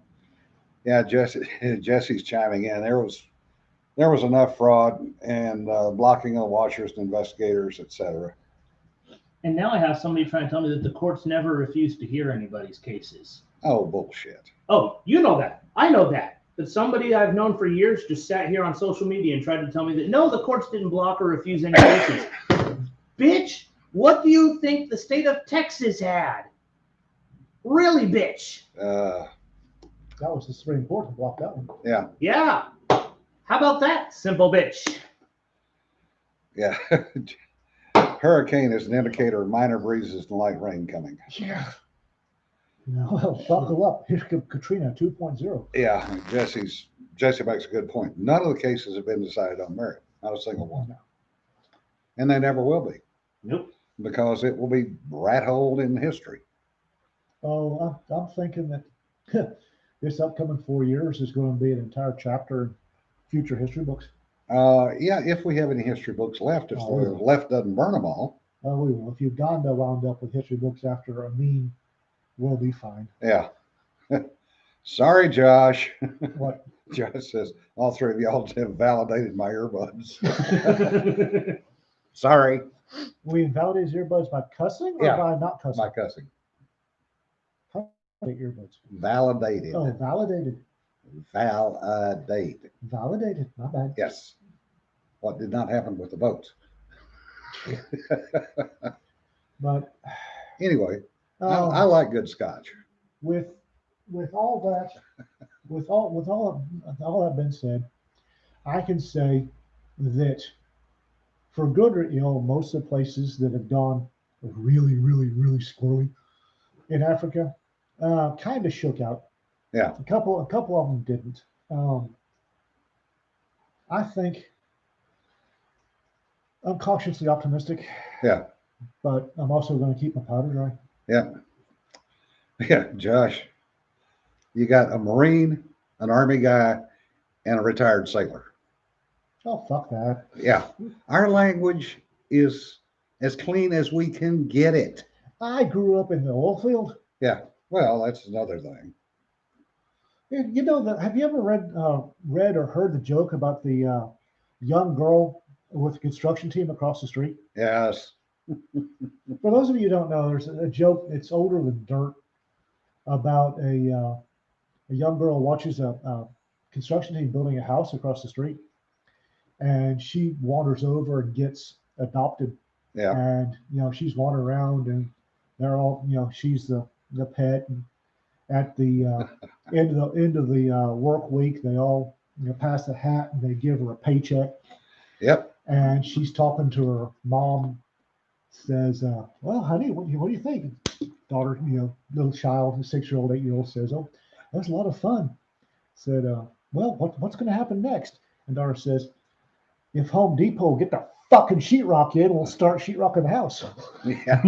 Yeah, Jesse's chiming in. There was enough fraud and blocking of washers and investigators, etc. And now I have somebody trying to tell me that the courts never refuse to hear anybody's cases. Oh, bullshit. Oh, you know that. I know that. But somebody I've known for years just sat here on social media and tried to tell me that no, the courts didn't block or refuse any cases. Bitch, what do you think the state of Texas had? Really, bitch? That was the Supreme Court to block that one. Yeah. Yeah. How about that, simple bitch? Yeah. Hurricane is an indicator of minor breezes and light rain coming. Yeah. No, buckle up. Here's Katrina 2.0. Yeah, Jesse makes a good point. None of the cases have been decided on merit, not a single one, No. and they never will be, Nope. because it will be rat holed in history. Oh, I'm thinking that this upcoming 4 years is going to be an entire chapter in future history books. Yeah, if we have any history books left, if the Oh. left doesn't burn them all. Oh, we will. If Uganda wound up with history books after Amin, we'll be fine. Yeah. Sorry, Josh. What? Josh says all three of y'all have validated my earbuds. Sorry, We invalidate his earbuds by cussing or Yeah. by not cussing? my cussing. Earbuds. Validated. Oh, validated. Validate. Validated. My bad. Yes. What did not happen with the votes. But Anyway, I um, like good scotch. with all that, with all that being said, I can say that for good or ill, most of the places that have gone really, really, really squirrely in Africa kind of shook out. Yeah. A couple of them didn't. I think I'm cautiously optimistic. Yeah. But I'm also going to keep my powder dry. Yeah. Yeah, Josh, you got a Marine, an Army guy, and a retired sailor. Oh, fuck that. Yeah. Our language is as clean as we can get it. I grew up in the oil field. Yeah. Well, that's another thing. You know, have you ever read or heard the joke about the young girl with the construction team across the street? Yes. For those of you who don't know, there's a joke. It's older than dirt about a young girl watches a construction team building a house across the street, and she wanders over and gets adopted. Yeah. And she's wandering around, and they're all she's the pet. And at the end of the work week, they all pass the hat, and they give her a paycheck. Yep. And she's talking to her mom, says, well, honey, what do you think? Daughter, little child, 6-year-old, 8-year-old says, oh, that was a lot of fun. Said, well, what's going to happen next? And daughter says, if Home Depot will get the fucking sheetrock in, we'll start sheetrocking the house. Yeah.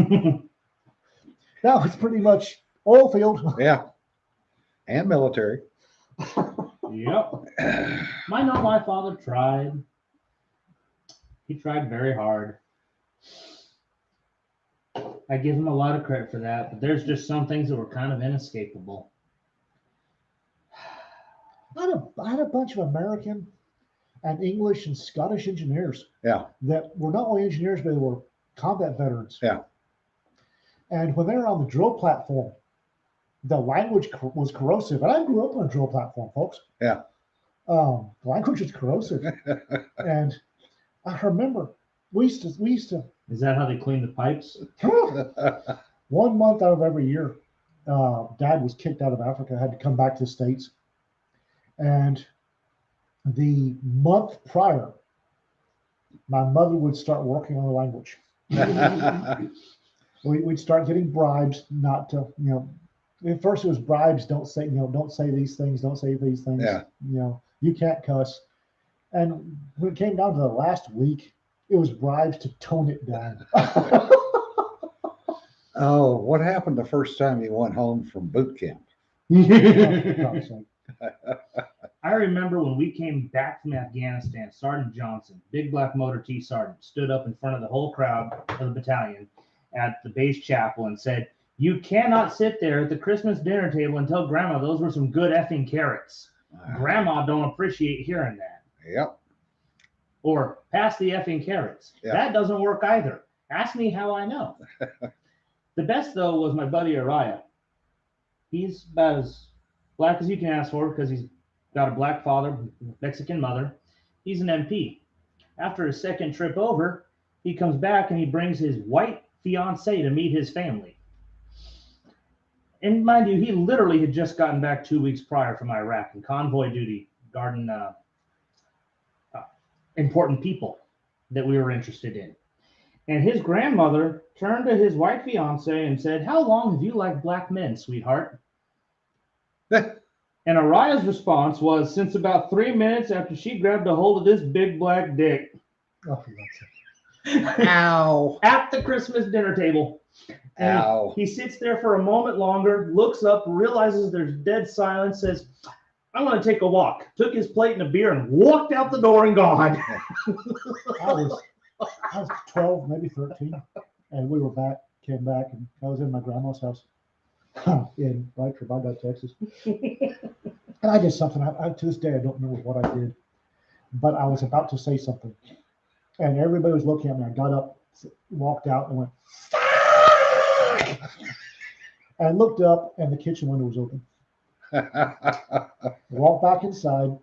That was pretty much oil field. Yeah. And military. Yep. My father tried. He tried very hard. I give him a lot of credit for that, but there's just some things that were kind of inescapable. I had a bunch of American and English and Scottish engineers. Yeah. That were not only engineers, but they were combat veterans. Yeah. And when they were on the drill platform, the language was corrosive. And I grew up on a drill platform, folks. Yeah. The language is corrosive. And I remember we used to. Is that how they clean the pipes? 1 month out of every year, Dad was kicked out of Africa, had to come back to the States. And the month prior, my mother would start working on the language. We'd start getting bribes not to, at first it was bribes, don't say these things, don't say these things. Yeah. You can't cuss. And when it came down to the last week, it was bribes to tone it down. Oh, what happened the first time you went home from boot camp? I remember when we came back from Afghanistan, Sergeant Johnson, big black motor T sergeant, stood up in front of the whole crowd of the battalion at the base chapel and said, "You cannot sit there at the Christmas dinner table and tell Grandma those were some good effing carrots. Grandma don't appreciate hearing that." Yep. Or pass the effing carrots. Yeah. That doesn't work either. Ask me how I know. The best, though, was my buddy Araya. He's about as black as you can ask for because he's got a black father, Mexican mother. He's an MP. After his second trip over, he comes back and he brings his white fiance to meet his family. And mind you, he literally had just gotten back 2 weeks prior from Iraq in convoy duty, guarding important people that we were interested in. And his grandmother turned to his white fiance and said, "How long have you liked black men, sweetheart?" And Araya's response was, "Since about 3 minutes after she grabbed a hold of this big black dick." Oh, that's it. Ow. At the Christmas dinner table. And Ow. he sits there for a moment longer, looks up, realizes there's dead silence, says, "I want to take a walk." Took his plate and a beer and walked out the door and gone. I was 12, maybe 13, and we came back, and I was in my grandma's house in Baghdad, Texas. And I did something. I to this day I don't remember what I did, but I was about to say something, and everybody was looking at me. I got up, walked out, and went, and looked up, and the kitchen window was open. Walked back inside,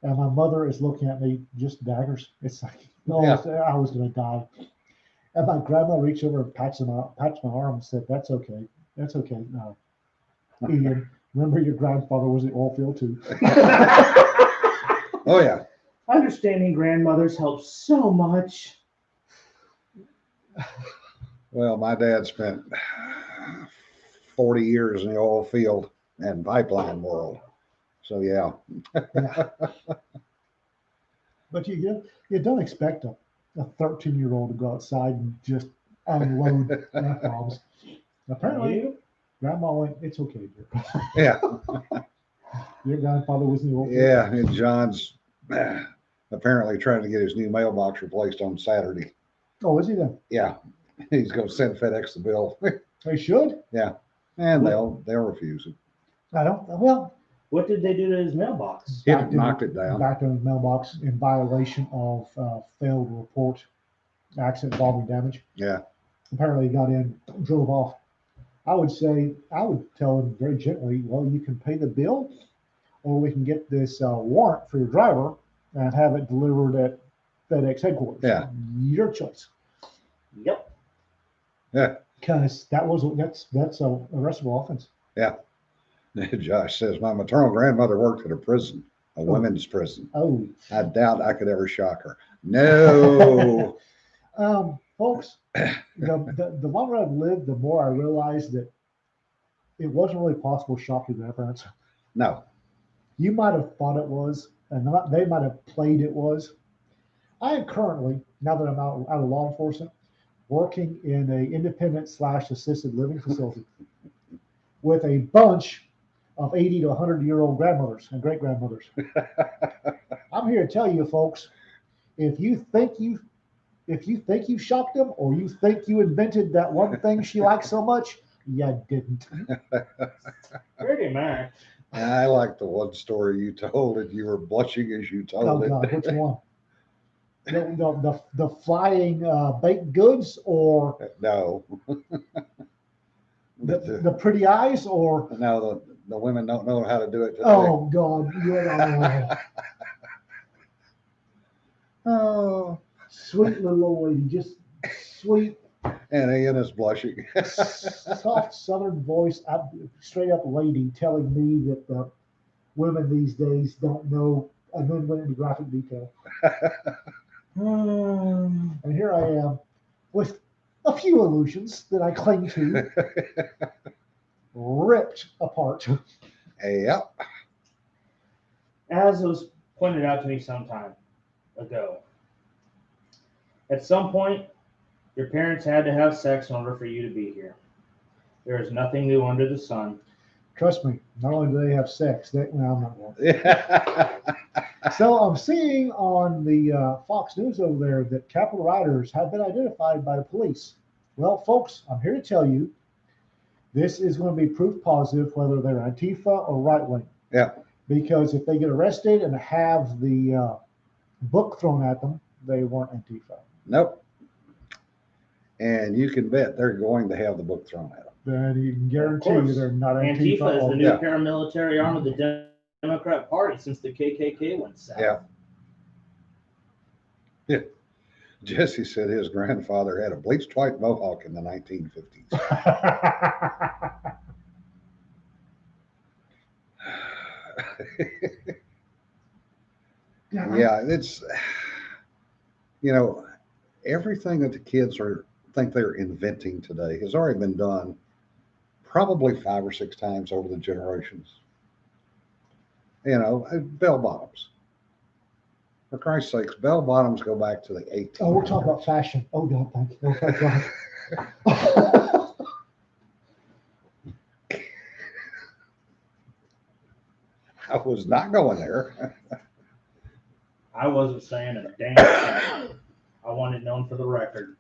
and my mother is looking at me, just daggers. It's like, no, Yeah. I was going to die. And my grandma reached over and patched my arm and said, "That's okay. That's okay. No, Ian, remember your grandfather was in the oil field too." Oh, yeah. Understanding grandmothers helps so much. Well, my dad spent 40 years in the oil field and pipeline world. So, yeah. But you don't expect a 13-year-old to go outside and just unload F-bombs. Apparently, Grandma went, "It's okay, dear." Yeah. Your grandfather was in the oil field. Yeah. And John's apparently trying to get his new mailbox replaced on Saturday. Oh, is he then? Yeah. He's going to send FedEx the bill. They should. And they'll refuse it. I don't. Well, What did they do to his mailbox? Knocked it down. Back in his mailbox in violation of failed to report accident involving damage. Yeah. Apparently he got in, drove off. I would tell him very gently, "Well, you can pay the bill, or we can get this warrant for your driver and have it delivered at FedEx headquarters." Yeah. Your choice. Yep. Yeah. Because that's a arrestable offense. Josh says, "My maternal grandmother worked at a prison." a women's prison. Oh, I doubt I could ever shock her. No. folks, the longer I've lived, the more I realize that it wasn't really possible to shock your grandparents. No. You might have thought it was, and they might have played it was. I am currently, now that I'm out of law enforcement, working in a independent / assisted living facility with a bunch of 80 to 100-year-old grandmothers and great grandmothers. I'm here to tell you, folks, if you think you shocked them, or you think you invented that one thing she likes so much, you didn't. Pretty much. I like the one story you told, and you were blushing as you Oh told God, it. which one? The flying baked goods, or No. the pretty eyes, or No, the women don't know how to do it today. oh God, Oh. sweet little old lady, just sweet, And Ian is blushing. soft Southern voice, straight up lady telling me that the women these days don't know, and then went into graphic detail. And here I am with a few illusions that I cling to, ripped apart. Yep. As was pointed out to me some time ago, at some point, your parents had to have sex in order for you to be here. There is nothing new under the sun. Trust me, not only do they have sex, I'm not one. So I'm seeing on the Fox News over there that Capitol rioters have been identified by the police. Well, folks, I'm here to tell you, this is going to be proof positive whether they're Antifa or right wing. Yeah. Because if they get arrested and have the book thrown at them, they weren't Antifa. Nope. And you can bet they're going to have the book thrown at them. Then you can guarantee course. you they're not Antifa. Antifa is or- the new Yeah. paramilitary arm of the Democrat Party since the KKK went south. Yeah. Jesse said his grandfather had a bleached white mohawk in the 1950s. Yeah, it's, everything that the kids think they're inventing today has already been done probably 5 or 6 times over the generations. Bell bottoms. For Christ's sakes, bell bottoms go back to the 1800s. Oh, we're talking about fashion. Oh, God, thank you. Oh, thank God. I was not going there. I wasn't saying a damn thing. I want it known for the record.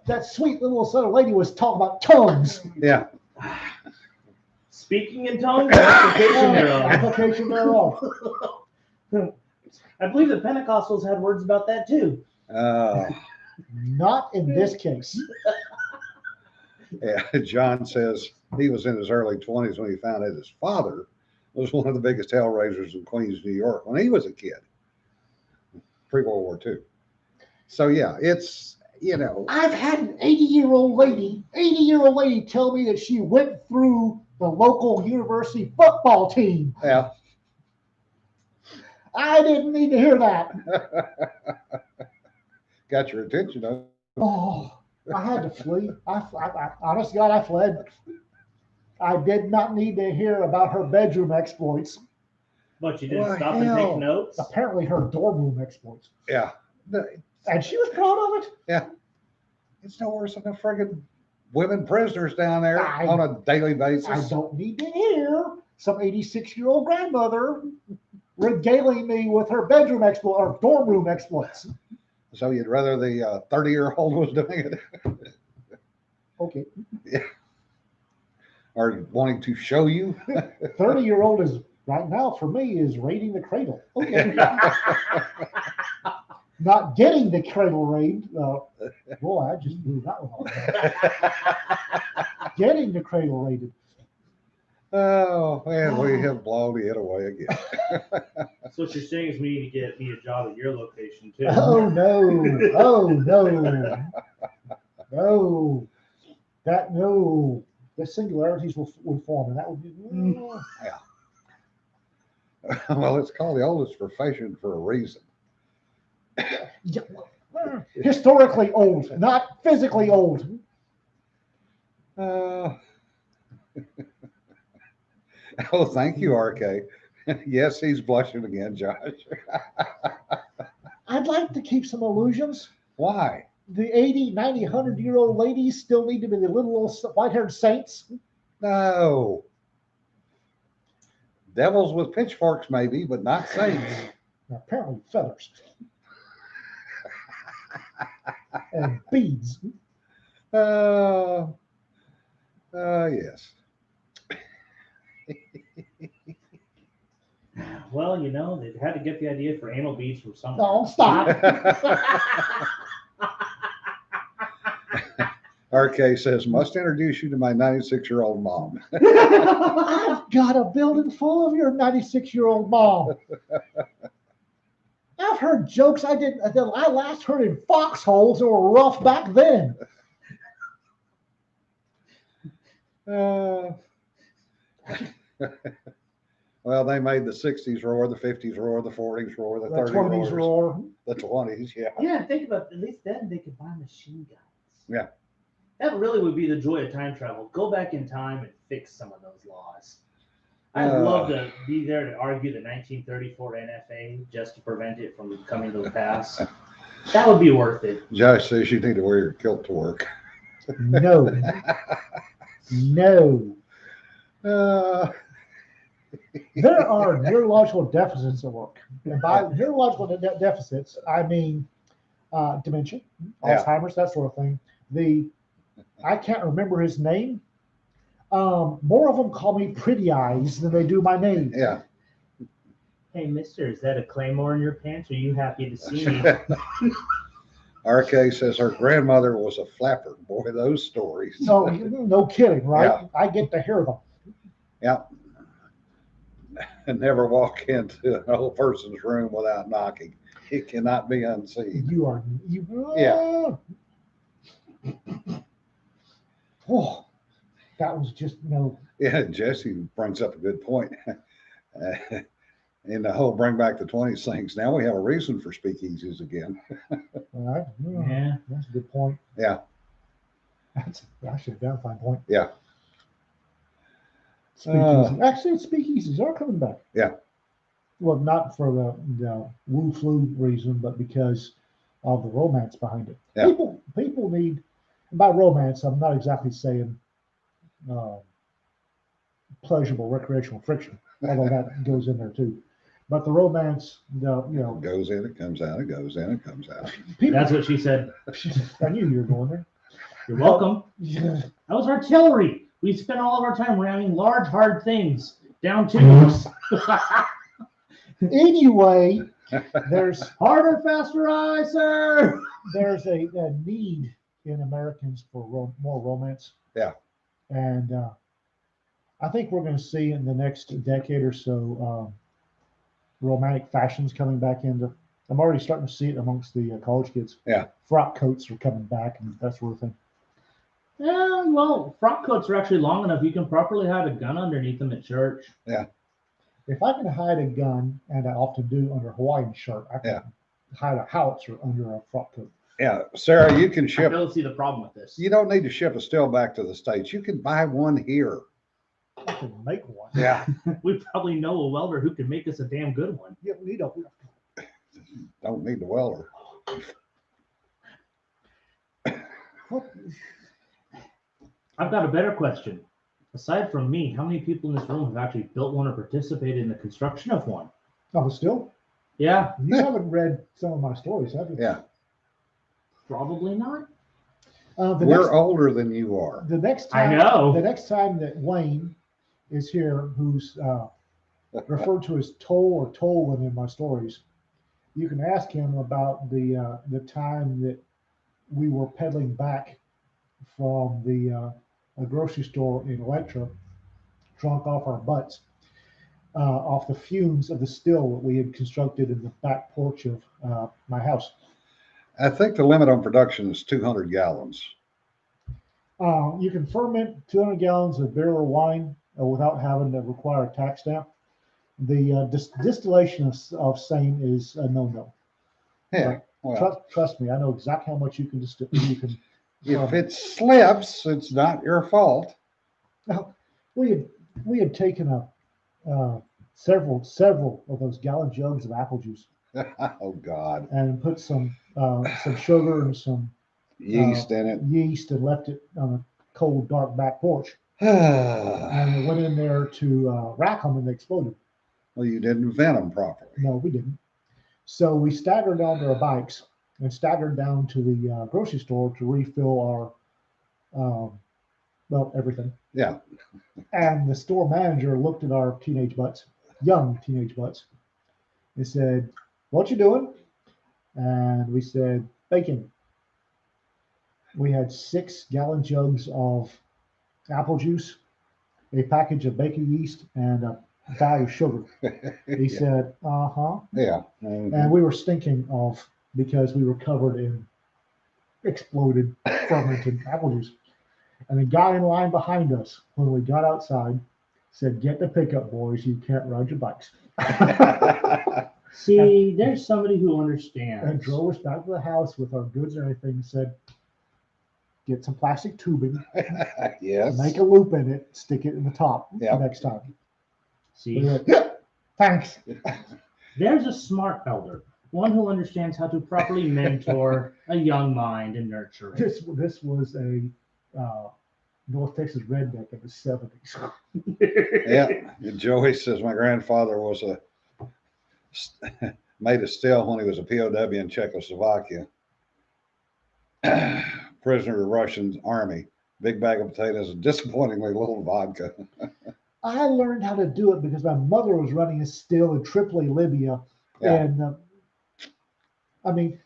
That sweet little Southern lady was talking about tongues. Yeah. Speaking in tongues, application thereof. Application thereof. I believe the Pentecostals had words about that too. Not in this case. Yeah, John says he was in his early 20s when he found out his father was one of the biggest hellraisers in Queens, New York, when he was a kid, pre-World War II. So yeah, it's, I've had an 80-year-old lady tell me that she went through the local university football team. yeah. I didn't need to hear that. Got your attention, though. Oh, I had to flee. I honest to God, I fled. I did not need to hear about her bedroom exploits. But you didn't Well, stop and hell. take notes. Apparently, her dorm room exploits. Yeah. And she was proud of it. It's no worse than the friggin' women prisoners down there I- on a daily basis. I don't need to hear some 86-year-old grandmother regaling me with her bedroom exploit or dorm room exploits. So you'd rather the 30-year-old was doing it Okay, or wanting to show you? 30-year-old is right now for me is raiding the cradle. Okay, not getting the cradle raid. Boy, I just blew that one off. Getting the cradle raided. Oh, man, we have blown it away again. So what you're saying is we need to get me a job at your location too. Oh no! Oh no! No! That no! The singularities will form, and that would be. Yeah. Well, it's called the oldest profession for a reason. Yeah, historically old, not physically old. Uh, oh, thank you, RK. Yes, he's blushing again, Josh. I'd like to keep some illusions. Why? The 80, 90, 100-year-old ladies still need to be the little old white-haired saints. No. Devils with pitchforks, maybe, but not saints. Apparently feathers. And beads. Yes. Well, you know, they had to get the idea for anal beads from somewhere. No, stop. RK says, must introduce you to my 96-year-old mom. I've got a building full of your 96-year-old mom. I've heard jokes I last heard in foxholes that were rough back then. Uh, well, they made the 60s roar, the 50s roar, the 40s roar, the The 30s 20s roars, roar. the 20s, yeah. Yeah, think about it. At least then they could buy machine guns. Yeah. That really would be the joy of time travel. Go back in time and fix some of those laws. I'd love to be there to argue the 1934 NFA just to prevent it from coming to pass. That would be worth it. Josh says you need to wear your kilt to work. No. No. There are neurological deficits at work. And by neurological deficits, I mean dementia, Yeah. Alzheimer's, that sort of thing. I can't remember his name. More of them call me Pretty Eyes than they do my name. Yeah. Hey, mister, is that a claymore in your pants? Are you happy to see me? RK says her grandmother was a flapper. Boy, those stories. No kidding, right? Yeah. I get to hear them. Yeah. And never walk into an old person's room without knocking. It cannot be unseen. You. Yeah. Oh, that was just Yeah, Jesse brings up a good point. In the whole bring back the 20s things, now we have a reason for speakeasies again. All right. Yeah. That's a good point. Yeah. That's actually a damn fine point. Yeah. Speakeasy. Actually, speakeasies are coming back. Yeah. Well, not for the woo flu reason, but because of the romance behind it. Yeah. People need, by romance, I'm not exactly saying pleasurable recreational friction, although that goes in there too. But the romance, It goes in, it comes out, it goes in, it comes out. people, That's what she said. I knew you were going there. You're welcome. Yeah. That was artillery. We spent all of our time ramming large, hard things down tubes. Anyway, there's Harder, faster, I, sir. there's a need in Americans for more romance. Yeah. And I think we're going to see in the next decade or so romantic fashions coming back into. I'm already starting to see it amongst the college kids. Yeah. Frock coats are coming back and that sort of thing. Yeah, well, frock coats are actually long enough. You can properly hide a gun underneath them at church. If I can hide a gun, and I often do under a Hawaiian shirt, I can hide a howitzer under a frock coat. Yeah, Sarah, you can I ship. don't see the problem with this. You don't need to ship a still back to the States. You can buy one here. I can make one. Yeah. We probably know a welder who can make us a damn good one. Yeah, we need a. Don't need the welder. What? I've got a better question. Aside from me, how many people in this room have actually built one or participated in the construction of one? Oh, but still, Yeah, you haven't read some of my stories, have you? Yeah. probably not. We're older than you are. The next I time, know. The next time that Wayne is here, who's referred to as Toll or Tolan in my stories, you can ask him about the time that we were pedaling back from the a grocery store in Electra, drunk off our butts, off the fumes of the still that we had constructed in the back porch of my house. I think the limit on production is 200 gallons. You can ferment 200 gallons of barrel of wine without having to require a tax stamp. The distillation of same is a no-no. Yeah, well, Trust me, I know exactly how much you can distill. You can. if it slips, it's not your fault. Now, we had taken several of those gallon jugs of apple juice Oh, God. and put some sugar and some Yeast in it. yeast and left it on a cold, dark back porch. Well, And it went in there to rack them and they exploded. you didn't vent them properly. No, we didn't. So we staggered down to our bikes and staggered down to the grocery store to refill our, well, everything. Yeah. And the store manager looked at our teenage butts, young teenage butts, and said, "What you doing?" And we said, "Baking." We had 6 gallon jugs of apple juice, a package of baking yeast, and a bag of sugar. He Yeah. said, "Uh-huh." Yeah. And we were stinking of because we were covered in exploded fermented apple juice. And the guy in line behind us, when we got outside, said, "Get the pickup, boys. You can't ride your bikes." See, there's somebody who And understands. drove us back to the house with our goods and everything and said, "Get some plastic tubing, Yes. make a loop in it, stick it in the top Yep. next time." See, We went, "Yeah, thanks." there's a smart elder, one who understands how to properly mentor a young mind and nurture it. This was a North Texas redneck in the 70s. Yeah. Joey says my grandfather was made a still when he was a POW in Czechoslovakia. Prisoner of Russian army. Big bag of potatoes and disappointingly little vodka. I learned how to do it because my mother was running a still in Tripoli, Libya. Yeah. And I mean,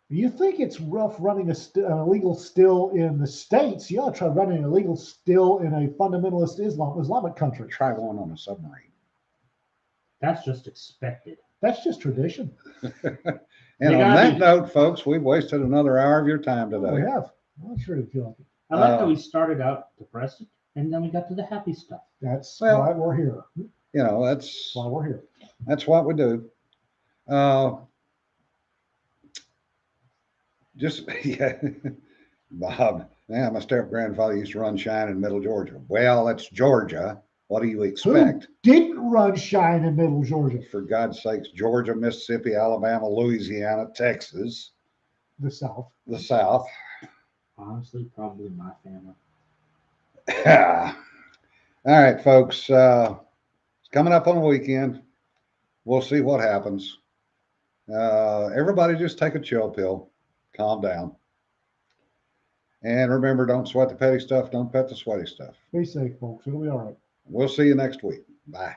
you think it's rough running an illegal still in the States? You ought to try running an illegal still in a fundamentalist Islamic country. Try one on a submarine. That's just expected. That's just tradition. And They on gotta that be- note, folks, we've wasted another hour of your time We today. have. I'm not sure if you like it. I like how we started out depressed and then we got to the happy stuff. That's Well- why we're here. You know, that's Why we're here. what we do. Just yeah, Bob. Yeah, my step grandfather used to run Shine in Middle Georgia. Well, that's Georgia. What do you expect? Didn't run shine in Middle Georgia, For God's sakes, Georgia, Mississippi, Alabama, Louisiana, Texas, the South. the South. Honestly, probably my family. All right, folks. It's coming up on the weekend. We'll see what happens. Everybody just take a chill pill. Calm down. And remember, don't sweat the petty stuff. Don't pet the sweaty stuff. Be safe, folks. It'll be all right. We'll see you next week. Bye.